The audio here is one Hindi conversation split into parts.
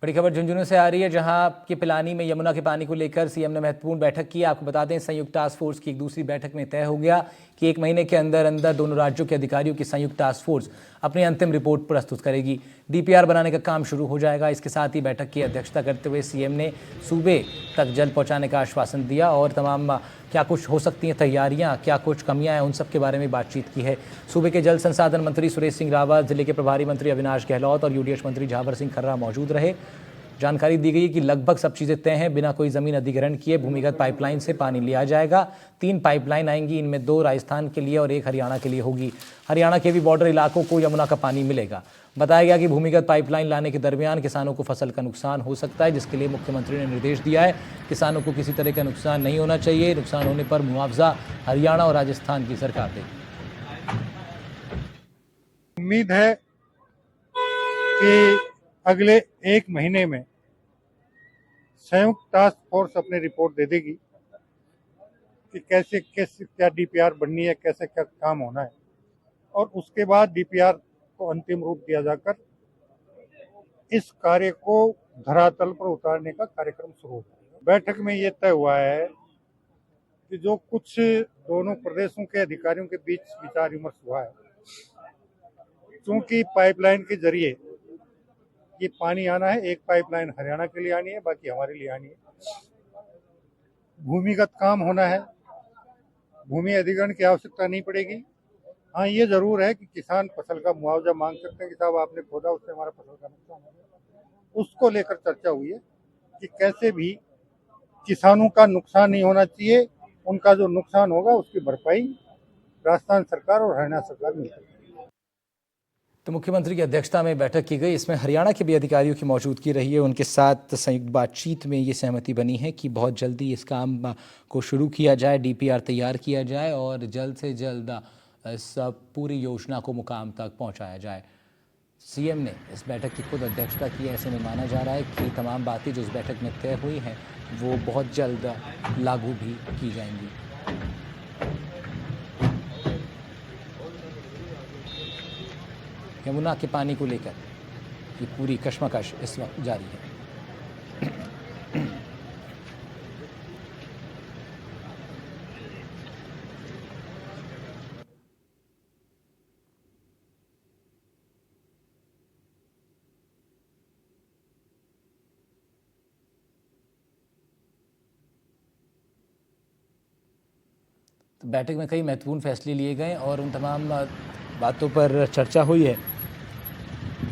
बड़ी खबर झुंझुनू से आ रही है, जहां के पिलानी में यमुना के पानी को लेकर सीएम ने महत्वपूर्ण बैठक की। आपको बता दें, संयुक्त टास्क फोर्स की एक दूसरी बैठक में तय हो गया कि 1 महीने के अंदर अंदर दोनों राज्यों के अधिकारियों की संयुक्त टास्क फोर्स अपनी अंतिम रिपोर्ट प्रस्तुत करेगी। डीपीआर बनाने का काम शुरू हो जाएगा। इसके साथ ही बैठक की अध्यक्षता करते हुए सीएम ने सूबे तक जल पहुंचाने का आश्वासन दिया और तमाम क्या कुछ हो सकती हैं तैयारियां, क्या कुछ कमियां हैं, उन सब के बारे में बातचीत की है। सूबे के जल संसाधन मंत्री सुरेश सिंह रावत, जिले के प्रभारी मंत्री अविनाश गहलोत और यूडीएच मंत्री झावर सिंह खर्रा मौजूद रहे। जानकारी दी गई कि लगभग सब चीज़ें तय हैं। बिना कोई ज़मीन अधिग्रहण किए भूमिगत पाइपलाइन से पानी लिया जाएगा। 3 पाइपलाइन आएंगी, इनमें 2 राजस्थान के लिए और 1 हरियाणा के लिए होगी। हरियाणा के भी बॉर्डर इलाकों को यमुना का पानी मिलेगा। बताया गया कि भूमिगत पाइपलाइन लाने के दरमियान किसानों को फसल का नुकसान हो सकता है, जिसके लिए मुख्यमंत्री ने निर्देश दिया है। किसानों को किसी तरह का नुकसान नहीं होना चाहिए। नुकसान होने पर मुआवजा हरियाणा और राजस्थान की सरकार देगी। उम्मीद है कि अगले 1 महीने में संयुक्त टास्क फोर्स अपनी रिपोर्ट दे देगी कि कैसे क्या डीपीआर बननी है, कैसे क्या काम होना है, और उसके बाद डीपीआर को अंतिम रूप दिया जाकर इस कार्य को धरातल पर उतारने का कार्यक्रम शुरू हो जाएगा। बैठक में ये तय हुआ है कि जो कुछ दोनों प्रदेशों के अधिकारियों के बीच विचार विमर्श हुआ है, क्योंकि पाइपलाइन के जरिए ये पानी आना है, एक पाइपलाइन हरियाणा के लिए आनी है, बाकी हमारे लिए आनी है। भूमिगत काम होना है, भूमि अधिग्रहण की आवश्यकता नहीं पड़ेगी। हाँ, ये जरूर है कि किसान फसल का मुआवजा मांग सकते हैं कि साहब आपने खोदा, उससे हमारा फसल का नुकसान हो गया। उसको लेकर चर्चा हुई है कि कैसे भी किसानों का नुकसान नहीं होना चाहिए। उनका जो नुकसान होगा उसकी भरपाई राजस्थान सरकार और हरियाणा सरकार मिलेगी। तो मुख्यमंत्री की अध्यक्षता में बैठक की गई। इसमें हरियाणा के भी अधिकारियों की मौजूदगी रही है। उनके साथ संयुक्त बातचीत में ये सहमति बनी है कि बहुत जल्दी इस काम को शुरू किया जाए, डीपीआर तैयार किया जाए और जल्द से जल्द इस पूरी योजना को मुकाम तक पहुंचाया जाए। सीएम ने इस बैठक की खुद अध्यक्षता की है। ऐसे में माना जा रहा है कि तमाम बातें जो इस बैठक में तय हुई हैं वो बहुत जल्द लागू भी की जाएंगी। यमुना के पानी को लेकर ये पूरी कश्मकश इस वक्त जारी है। तो बैठक में कई महत्वपूर्ण फैसले लिए गए और उन तमाम बातों पर चर्चा हुई है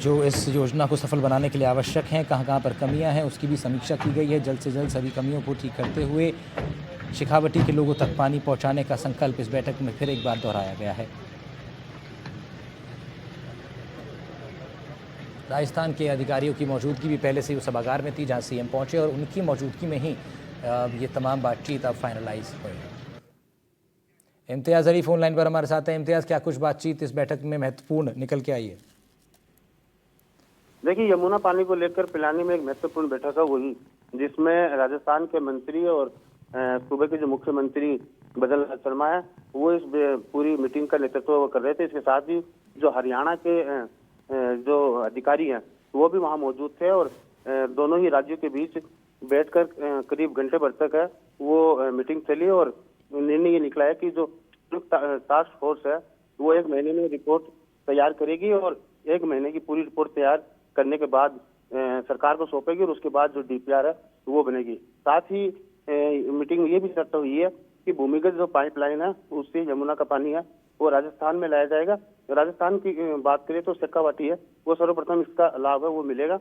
जो इस योजना को सफल बनाने के लिए आवश्यक हैं। कहाँ कहाँ पर कमियां हैं उसकी भी समीक्षा की गई है। जल्द से जल्द सभी कमियों को ठीक करते हुए शेखावटी के लोगों तक पानी पहुंचाने का संकल्प इस बैठक में फिर एक बार दोहराया गया है। राजस्थान के अधिकारियों की मौजूदगी भी पहले से ही उस सभागार में थी जहाँ सीएम पहुंचे और उनकी मौजूदगी में ही ये तमाम बातचीत अब फाइनलाइज हुई है। इम्तियाज़ अली फोन लाइन पर हमारे साथ हैं। इम्तियाज़, क्या कुछ बातचीत इस बैठक में महत्वपूर्ण निकल के आई है? देखिए, यमुना पानी को लेकर पिलानी में एक महत्वपूर्ण बैठक हुई जिसमें राजस्थान के मंत्री और सूबे के जो मुख्यमंत्री बदल लाल शर्मा है वो इस पूरी मीटिंग का नेतृत्व कर रहे थे। इसके साथ ही जो हरियाणा के जो अधिकारी हैं वो भी वहां मौजूद थे और दोनों ही राज्यों के बीच बैठकर करीब घंटे भर तक है वो मीटिंग चली और निर्णय ये निकला है कि जो टास्क फोर्स है वो 1 महीने में रिपोर्ट तैयार करेगी और 1 महीने की पूरी रिपोर्ट तैयार करने के बाद सरकार को सौंपेगी और उसके बाद जो डीपीआर है वो बनेगी। साथ ही मीटिंग में ये भी चर्चा हुई है कि भूमिगत जो पाइपलाइन है उससे यमुना का पानी है वो राजस्थान में लाया जाएगा। राजस्थान की बात करें तो शेखावटी है वो सर्वप्रथम इसका लाभ है वो मिलेगा।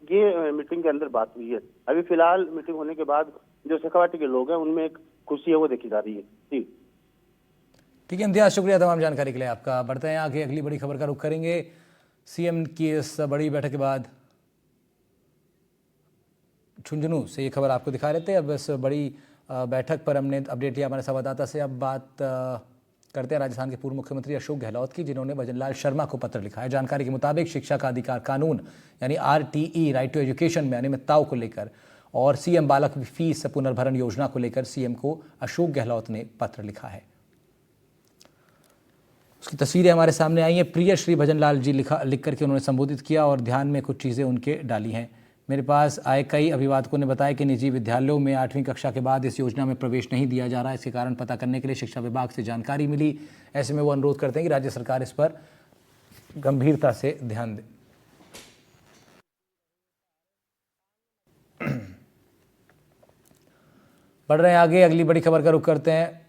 ये मीटिंग के अंदर बात हुई है। अभी फिलहाल मीटिंग होने के बाद जो शेखावटी के लोग हैं उनमें एक खुशी है वो देखी जा रही है। जी ठीक है इम्तियाज़, शुक्रिया तमाम जानकारी के लिए आपका। बढ़ते हैं आगे, अगली बड़ी खबर का रुख करेंगे। सीएम की इस बड़ी बैठक के बाद झुंझुनू से ये खबर आपको दिखा रहे थे। अब इस बड़ी बैठक पर हमने अपडेट लिया हमारे संवाददाता से। अब बात करते हैं राजस्थान के पूर्व मुख्यमंत्री अशोक गहलोत की, जिन्होंने भजन लाल शर्मा को पत्र लिखा है। जानकारी के मुताबिक शिक्षा का अधिकार कानून यानी RTE राइट टू एजुकेशन में अनियमितताओं को लेकर और सीएम बालक फीस पुनर्भरण योजना को लेकर सीएम को अशोक गहलोत ने पत्र लिखा है। उसकी तस्वीरें हमारे सामने आई हैं। प्रिय श्री भजन लाल जी लिख करके उन्होंने संबोधित किया और ध्यान में कुछ चीज़ें उनके डाली हैं। मेरे पास आए कई अभिभावकों ने बताया कि निजी विद्यालयों में 8वीं कक्षा के बाद इस योजना में प्रवेश नहीं दिया जा रहा है। इसके कारण पता करने के लिए शिक्षा विभाग से जानकारी मिली। ऐसे में वो अनुरोध करते हैं कि राज्य सरकार इस पर गंभीरता से ध्यान दे। बढ़ रहे हैं आगे, अगली बड़ी खबर का रुख करते हैं।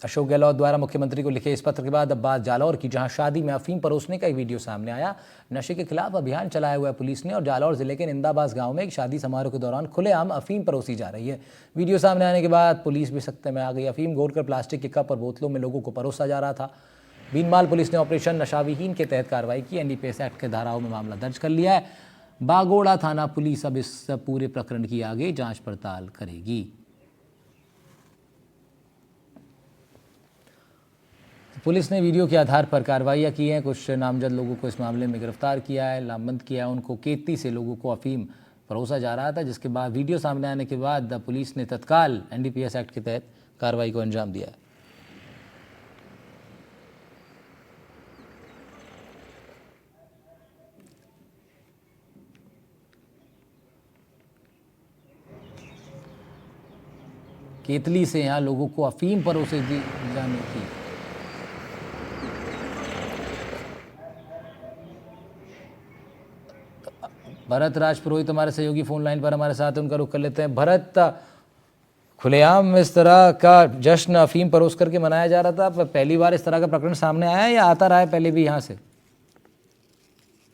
अशोक गहलोत द्वारा मुख्यमंत्री को लिखे इस पत्र के बाद अब बात जालौर की, जहां शादी में अफीम परोसने का एक वीडियो सामने आया। नशे के खिलाफ अभियान चलाया हुआ है पुलिस ने और जालौर जिले के निंदाबाज गांव में एक शादी समारोह के दौरान खुलेआम अफीम परोसी जा रही है। वीडियो सामने आने के बाद पुलिस भी सख्ते में आ गई। अफीम घोलकर प्लास्टिक के कप और बोतलों में लोगों को परोसा जा रहा था। बीनमाल पुलिस ने ऑपरेशन नशाविहीन के तहत कार्रवाई की। एनडीपीएस एक्ट के धाराओं में मामला दर्ज कर लिया है। बागोड़ा थाना पुलिस अब इस पूरे प्रकरण की आगे जांच पड़ताल करेगी। पुलिस ने वीडियो के आधार पर कार्रवाइयाँ की हैं। कुछ नामजद लोगों को इस मामले में गिरफ्तार किया है, लामबंद किया है। उनको केती से लोगों को अफीम परोसा जा रहा था, जिसके बाद वीडियो सामने आने के बाद पुलिस ने तत्काल एनडीपीएस एक्ट के तहत कार्रवाई को अंजाम दिया है। केतली से यहाँ लोगों को अफीम परोसे दी जाने की भरत राजपुरोहित हमारे सहयोगी फोन लाइन पर हमारे साथ, उनका रुख कर लेते हैं। भरत, खुलेआम इस तरह का जश्न अफीम परोस करके मनाया जा रहा था, पहली बार इस तरह का प्रकरण सामने आया है या आता रहा है पहले भी यहाँ से?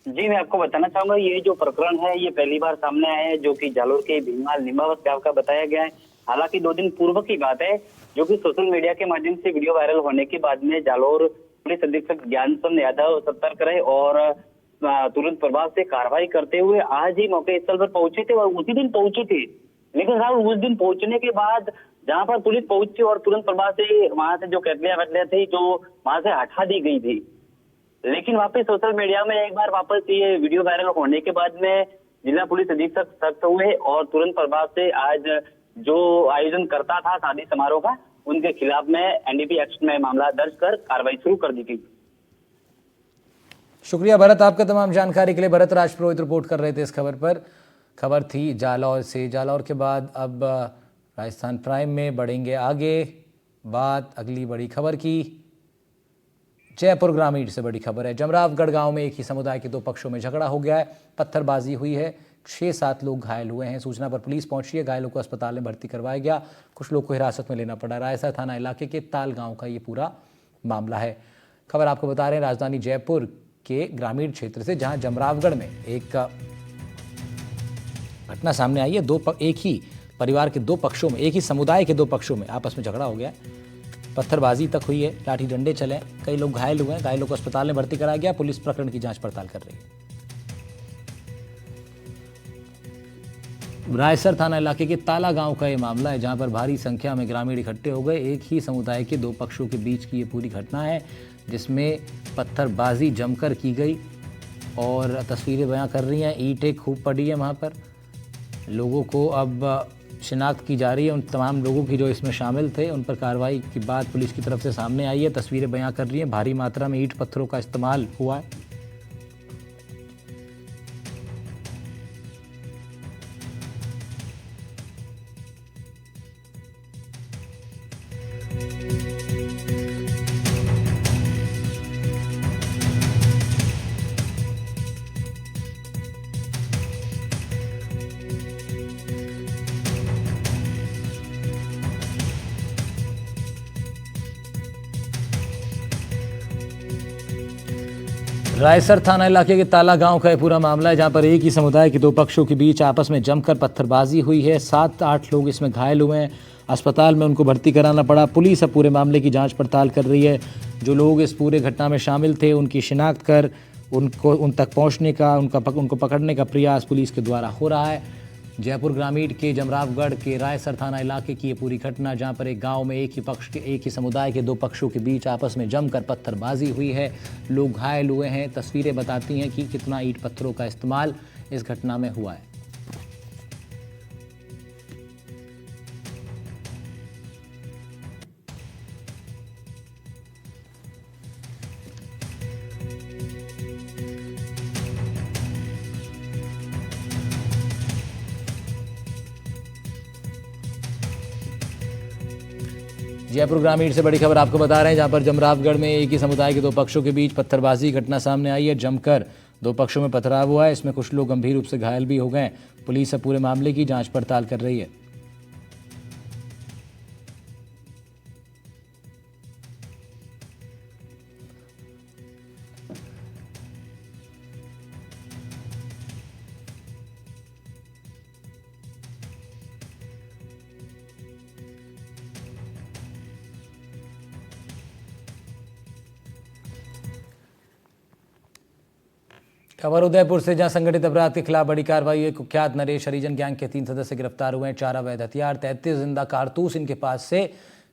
जी, मैं आपको बताना चाहूंगा, ये जो प्रकरण है ये पहली बार सामने आया है, जो कि जालोर के भीममाल निंबावत गांव का बताया गया है। हालांकि 2 दिन पूर्व की बात है, जो कि सोशल मीडिया के माध्यम से वीडियो वायरल होने के बाद में जालोर पुलिस अधीक्षक ज्ञानचंद यादव सतर्क रहे और तुरंत प्रभाव से कार्रवाई करते हुए आज ही मौके स्थल पर पहुंचे थे और उसी दिन पहुंचे थे। लेकिन साहब, उस दिन पहुंचने के बाद जहां पर पुलिस पहुंची और तुरंत प्रभाव से वहां से जो केतलियां थी जो वहां से हटा दी गई थी। लेकिन वापस सोशल मीडिया में एक बार वापस ये वीडियो वायरल होने के बाद में जिला पुलिस अधीक्षक सख्त हुए और तुरंत प्रभाव से आज जो आयोजन करता था शादी समारोह का, उनके खिलाफ में एनडीपीएस एक्ट में मामला दर्ज कर कार्रवाई शुरू कर दी गई। शुक्रिया भरत आपका तमाम जानकारी के लिए। भरत राजपुरोहित रिपोर्ट कर रहे थे इस खबर पर। खबर थी जालौर से। जालौर के बाद अब राजस्थान प्राइम में बढ़ेंगे आगे। बात अगली बड़ी खबर की, जयपुर ग्रामीण से बड़ी खबर है। जमरावगढ़ गांव में एक ही समुदाय के 2 पक्षों में झगड़ा हो गया है, पत्थरबाजी हुई है, 6-7 लोग घायल हुए हैं। सूचना पर पुलिस पहुंची है, घायलों को अस्पताल में भर्ती करवाया गया, कुछ लोग को हिरासत में लेना पड़ा। रायसर थाना इलाके के ताल गांव का ये पूरा मामला है। खबर आपको बता रहे हैं राजधानी जयपुर के ग्रामीण क्षेत्र से, जहां जमरावगढ़ में एक घटना सामने आई है। एक ही परिवार के 2 पक्षों में, एक ही समुदाय के 2 पक्षों में आपस में झगड़ा हो गया है, पत्थरबाजी तक हुई है, लाठी डंडे चले, कई लोग घायल हुए हैं। घायलों को अस्पताल में भर्ती कराया गया। पुलिस प्रकरण की जांच पड़ताल कर रही है। रायसर थाना इलाके के ताला गांव का ये मामला है, जहां पर भारी संख्या में ग्रामीण इकट्ठे हो गए। एक ही समुदाय के 2 पक्षों के बीच की ये पूरी घटना है, जिसमें पत्थरबाजी जमकर की गई और तस्वीरें बयां कर रही हैं। ईंटें खूब पड़ी है वहां पर। लोगों को अब शिनाख्त की जा रही है, उन तमाम लोगों की जो इसमें शामिल थे। उन पर कार्रवाई की बात पुलिस की तरफ से सामने आई है, तस्वीरें बयां कर रही हैं। भारी मात्रा में ईंट पत्थरों का इस्तेमाल हुआ है। रायसर थाना इलाके के ताला गांव का यह पूरा मामला है, जहां पर एक ही समुदाय के 2 पक्षों के बीच आपस में जमकर पत्थरबाजी हुई है। 7-8 लोग इसमें घायल हुए हैं, अस्पताल में उनको भर्ती कराना पड़ा। पुलिस अब पूरे मामले की जांच पड़ताल कर रही है। जो लोग इस पूरे घटना में शामिल थे उनकी शिनाख्त कर उन तक पहुँचने का, उनको पकड़ने का प्रयास पुलिस के द्वारा हो रहा है। जयपुर ग्रामीण के जमरावगढ़ के रायसर थाना इलाके की ये पूरी घटना, जहां पर एक गांव में एक ही समुदाय के 2 पक्षों के बीच आपस में जमकर पत्थरबाजी हुई है, लोग घायल हुए हैं। तस्वीरें बताती हैं कि कितना ईंट पत्थरों का इस्तेमाल इस घटना में हुआ है। जयपुर ग्रामीण से बड़ी खबर आपको बता रहे हैं, जहां पर जमरावगढ़ में एक ही समुदाय के दो पक्षों के बीच पत्थरबाजी की घटना सामने आई है। जमकर दो पक्षों में पथराव हुआ है, इसमें कुछ लोग गंभीर रूप से घायल भी हो गए। पुलिस अब पूरे मामले की जांच पड़ताल कर रही है। खबर उदयपुर से, जहां संगठित अपराध के खिलाफ बड़ी कार्रवाई हुई। कुख्यात नरेश हरिजन गैंग के 3 सदस्य गिरफ्तार हुए हैं। 4 अवैध हथियार, 33 जिंदा कारतूस इनके पास से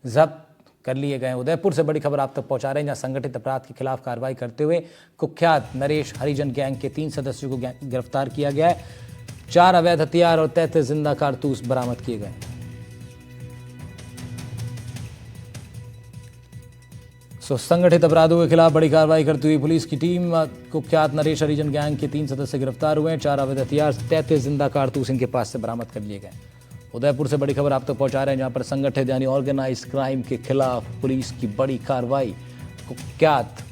जब्त कर लिए गए। उदयपुर से बड़ी खबर आप तक पहुंचा रहे हैं, जहां संगठित अपराध के खिलाफ कार्रवाई करते हुए कुख्यात नरेश हरिजन गैंग के 3 सदस्यों को गिरफ्तार किया गया है। 4 अवैध हथियार और 33 जिंदा कारतूस बरामद किए गए। संगठित अपराधों के खिलाफ बड़ी कार्रवाई करती हुई पुलिस की टीम कुख्यात नरेश हरिजन गैंग के 3 सदस्य गिरफ्तार हुए हैं। 4 अवैध हथियार, 33 जिंदा कारतूस इनके पास से बरामद कर लिए गए। उदयपुर से बड़ी खबर आप तक पहुंचा रहे हैं, जहां पर संगठित यानी ऑर्गेनाइज क्राइम के खिलाफ पुलिस की बड़ी कार्रवाई। कुख्यात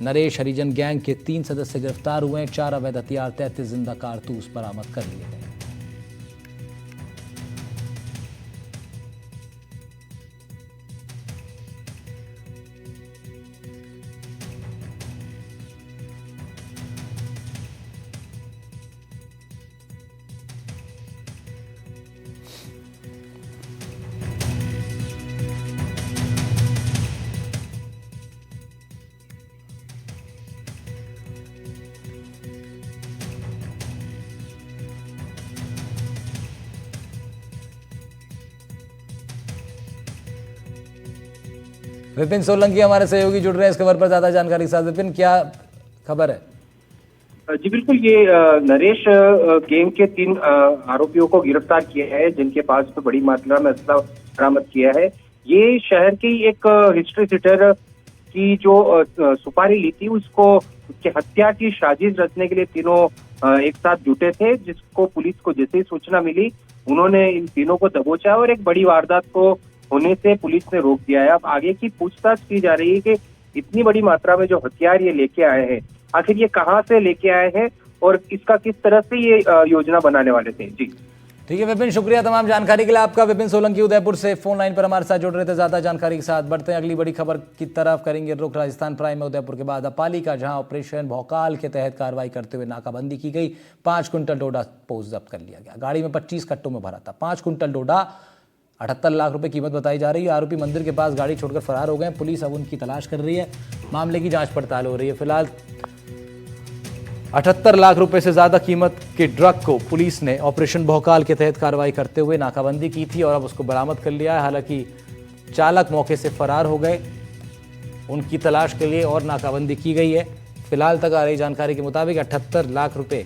नरेश हरिजन गैंग के 3 सदस्य गिरफ्तार हुए हैं। 4 अवैध हथियार, 33 जिंदा कारतूस बरामद कर लिए गए। विपिन सोलंकी हमारे सहयोगी जुड़ रहे हैं इस खबर पर ज्यादा जानकारी के साथ। विपिन, क्या खबर है? जी बिल्कुल, ये नरेश गैंग के 3 आरोपियों को गिरफ्तार किया है, जिनके पास तो बड़ी मात्रा में असला बरामद किया है। ये शहर की एक हिस्ट्री सीटर की जो सुपारी ली थी, उसके हत्या की साजिश रचने के लिए तीनों एक साथ जुटे थे, जिसको पुलिस को जैसे ही सूचना मिली उन्होंने इन तीनों को दबोचा और एक बड़ी वारदात को होने से पुलिस ने रोक दिया है। अब आगे की पूछताछ की जा रही है कि इतनी बड़ी मात्रा में जो हथियार ये लेके आए हैं, आखिर ये कहां से लेके आए हैं और इसका किस तरह से ये योजना बनाने वाले थे। जी ठीक है विपिन, शुक्रिया तमाम जानकारी के लिए आपका। विपिन सोलंकी उदयपुर से फोन लाइन पर हमारे साथ जुड़ रहे थे ज्यादा जानकारी के साथ। बढ़ते हैं अगली बड़ी खबर की तरफ, करेंगे रुख राजस्थान प्राइम में। उदयपुर के बाद अपाली का, जहां ऑपरेशन भौकाल के तहत कार्रवाई करते हुए नाकाबंदी की गई। 5 क्विंटल डोडा पोस्ट जब्त कर लिया गया। गाड़ी में 25 कट्टों में भरा था 5 क्विंटल डोडा। 78 लाख रुपए कीमत बताई जा रही है। आरोपी मंदिर के पास गाड़ी छोड़कर फरार हो गए। पुलिस अब उनकी तलाश कर रही है। मामले की जांच पड़ताल हो रही है। फिलहाल 78 लाख रुपए से ज्यादा कीमत के ड्रग को पुलिस ने ऑपरेशन भौकाल के तहत कार्रवाई करते हुए नाकाबंदी की थी और अब उसको बरामद कर लिया है। हालांकि चालक मौके से फरार हो गए। उनकी तलाश के लिए और नाकाबंदी की गई है। फिलहाल तक आ रही जानकारी के मुताबिक 78 लाख रुपए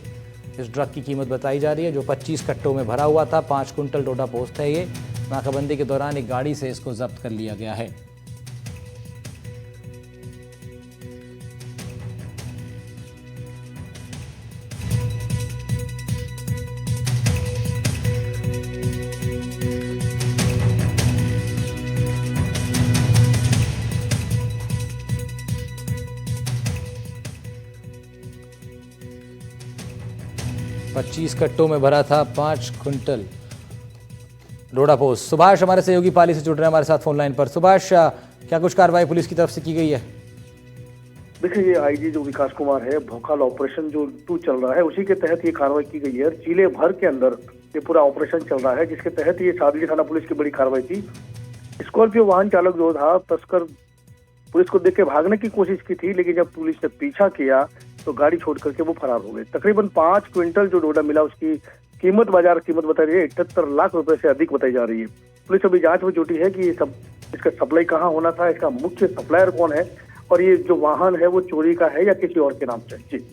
इस ड्रग की कीमत बताई जा रही है, जो 25 कट्टों में भरा हुआ था। 5 क्विंटल डोडा पोस्ट है ये। नाकाबंदी के दौरान एक गाड़ी से इसको जब्त कर लिया गया है। पच्चीस कट्टों में भरा था 5 क्विंटल डोडा पोस्ट। सुभाष हमारे सहयोगी पाली से जुड़ रहे हैं हमारे साथ फोन लाइन पर। सुभाष, क्या कुछ कार्रवाई पुलिस की तरफ से की गई है? देखिए, ये आईजी जो विकास कुमार है, भोकाल ऑपरेशन जो 2 चल रहा है, उसी के तहत ये कार्रवाई की गई है। जिले भर के अंदर ये पूरा ऑपरेशन चल रहा है, जिसके तहत ये सादली थाना पुलिस की बड़ी कार्रवाई थी। स्कॉर्पियो वाहन चालक जो था, तस्कर पुलिस को देख के भागने की कोशिश की थी, लेकिन जब पुलिस ने पीछा किया तो गाड़ी छोड़ करके वो फरार हो गए। तकरीबन 5 क्विंटल जो डोडा मिला, उसकी कीमत बाजार कीमत बताई रही है 78 लाख रुपए से अधिक बताई जा रही है। पुलिस अभी जांच में जुटी है कि ये सब इसका सप्लाई कहाँ होना था, इसका मुख्य सप्लायर कौन है और ये जो वाहन है वो चोरी का है या किसी और के नाम से। जी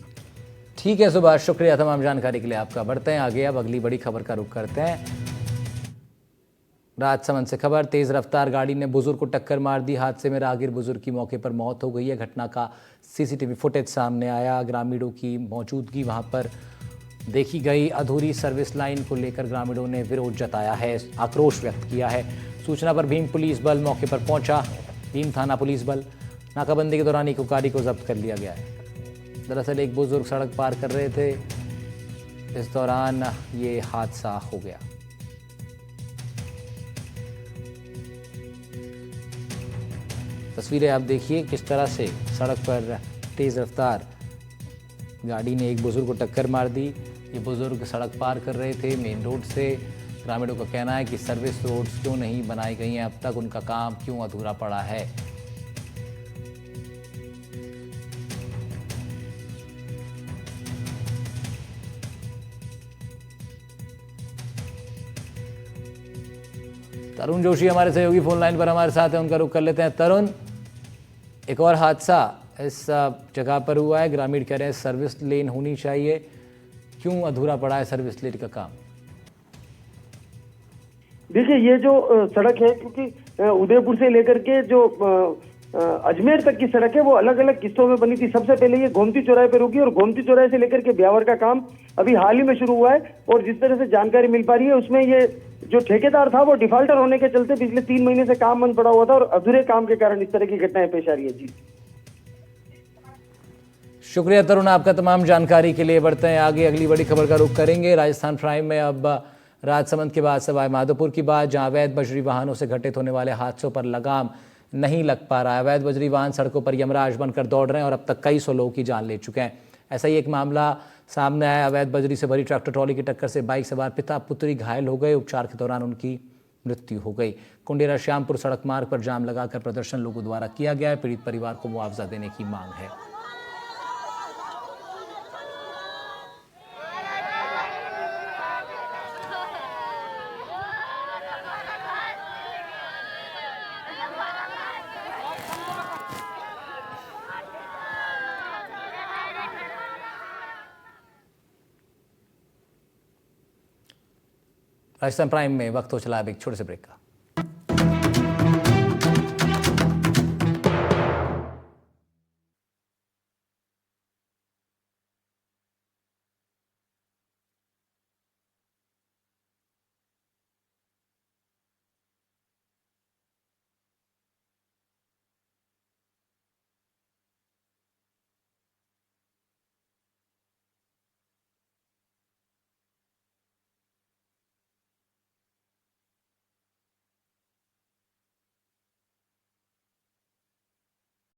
ठीक है सुभाष, शुक्रिया तमाम जानकारी के लिए आपका। बढ़ते हैं आगे, अब अगली बड़ी खबर का रुख करते हैं। राजसमंद से खबर, तेज रफ्तार गाड़ी ने बुजुर्ग को टक्कर मार दी। हादसे में राहगीर बुजुर्ग की मौके पर मौत हो गई है। घटना का सीसीटीवी फुटेज सामने आया। ग्रामीणों की मौजूदगी वहां पर देखी गई। अधूरी सर्विस लाइन को लेकर ग्रामीणों ने विरोध जताया है, आक्रोश व्यक्त किया है। सूचना पर भीम पुलिस बल मौके पर पहुंचा। भीम थाना पुलिस बल नाकाबंदी के दौरान इकोकारी को जब्त कर लिया गया है। दरअसल एक बुजुर्ग सड़क पार कर रहे थे, इस दौरान ये हादसा हो गया। तस्वीरें आप देखिए किस तरह से सड़क पर तेज रफ्तार गाड़ी ने एक बुजुर्ग को टक्कर मार दी। ये बुजुर्ग सड़क पार कर रहे थे मेन रोड से। ग्रामीणों का कहना है कि सर्विस रोड्स क्यों नहीं बनाई गई हैं, अब तक उनका काम क्यों अधूरा पड़ा है। तरुण जोशी हमारे सहयोगी फोन लाइन पर हमारे साथ हैं, उनका रुख कर लेते हैं। तरुण, एक और हादसा इस जगह पर हुआ है, ग्रामीण कह रहे हैं सर्विस लेन होनी चाहिए, क्यों अधूरा पड़ा है सर्विस लेन का काम? देखिए, ये जो सड़क है, क्योंकि उदयपुर से लेकर के जो अजमेर तक की सड़क है वो अलग अलग किस्तों में बनी थी। सबसे पहले ये गोमती चौराहे पे रुकी और गोमती चौराहे से लेकर के ब्यावर का काम अभी हाल ही में शुरू हुआ है। और जिस तरह से जानकारी मिल पा रही है उसमें ये जो ठेकेदार था वो डिफॉल्टर होने के चलते पिछले 3 महीने से काम बंद पड़ा हुआ था और अधूरे काम के कारण इस तरह की घटनाएं पेश आ रही है। जी शुक्रिया तरुण आपका तमाम जानकारी के लिए। बढ़ते हैं आगे, अगली बड़ी खबर का रुख करेंगे। राजस्थान प्राइम में अब राजसमंद के बाद सवाई माधोपुर की बात, जहां अवैध बजरी वाहनों से घटित होने वाले हादसों पर लगाम नहीं लग पा रहा है। अवैध बजरी वाहन सड़कों पर यमराज बनकर दौड़ रहे हैं और अब तक कई 100 लोगों की जान ले चुके हैं। ऐसा ही एक मामला सामने आया। अवैध बजरी से भरी ट्रैक्टर ट्रॉली की टक्कर से बाइक सवार पिता पुत्री घायल हो गए। उपचार के दौरान उनकी मृत्यु हो गई। कुंडेरा श्यामपुर सड़क मार्ग पर जाम लगाकर प्रदर्शन लोगों द्वारा किया गया है। पीड़ित परिवार को मुआवजा देने की मांग है। राजस्थान प्राइम में वक्त हो चला अब एक छोटे से ब्रेक का।